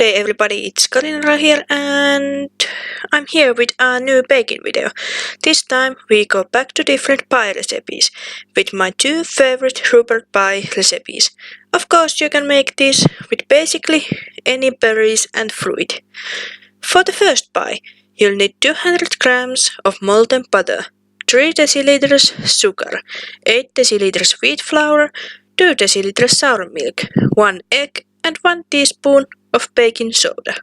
day everybody, it's Karinara here and I'm here with a new baking video. This time we go back to different pie recipes with my two favorite rhubarb pie recipes. Of course you can make this with basically any berries and fruit. For the first pie you'll need 200 grams of molten butter, 3 deciliters sugar, 8 deciliters wheat flour, 2 deciliters sour milk, 1 egg and 1 teaspoon of baking soda.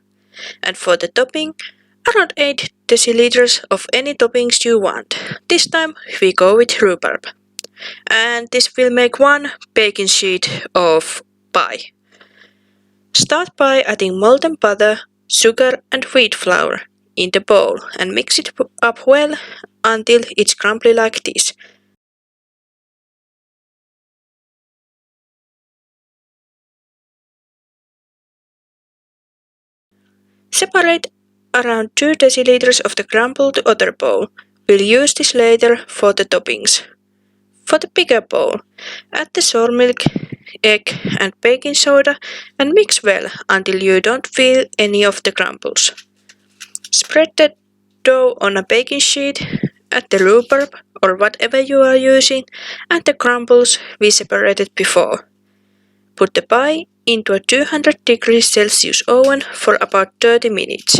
And for the topping, around 8 deciliters of any toppings you want. This time we go with rhubarb. And this will make one baking sheet of pie. Start by adding molten butter, sugar and wheat flour in the bowl and mix it up well until it's crumbly like this. Separate around 2 deciliters of the crumble to other bowl. We'll use this later for the toppings. For the bigger bowl, add the sour milk, egg and baking soda and mix well until you don't feel any of the crumbles. Spread the dough on a baking sheet, add the rhubarb or whatever you are using and the crumbles we separated before. Put the pie into a 200 degrees Celsius oven for about 30 minutes.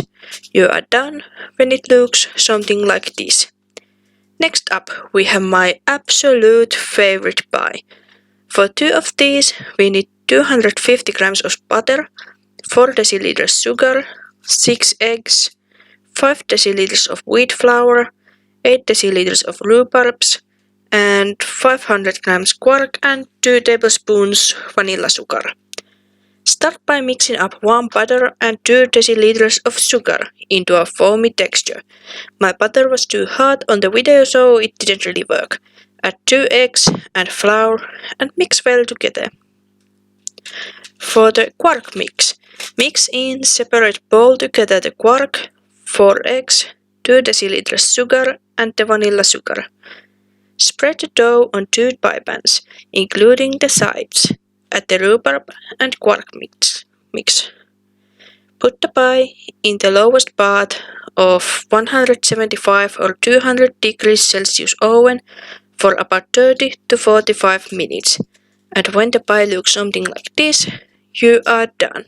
You are done when it looks something like this. Next up we have my absolute favorite pie. For 2 of these we need 250 grams of butter, 4 deciliters sugar, 6 eggs, 5 deciliters of wheat flour, 8 deciliters of rhubarbs, and 500 grams quark and 2 tablespoons vanilla sugar. Start by mixing up warm butter and 2 deciliters of sugar into a foamy texture. My butter was too hot on the video so it didn't really work. Add 2 eggs and flour and mix well together. For the quark mix in separate bowl together the quark, 4 eggs, 2 deciliters sugar and the vanilla sugar. Spread the dough on 2 pie pans, including the sides. Add the rhubarb and quark mix. Put the pie in the lowest part of 175 or 200 degrees Celsius oven for about 30 to 45 minutes. And when the pie looks something like this, you are done.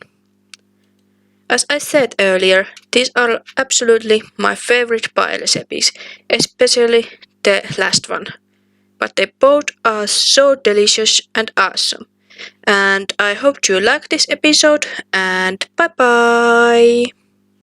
As I said earlier, these are absolutely my favorite pie recipes, especially the last one. But they both are so delicious and awesome. And I hope you like this episode and bye bye!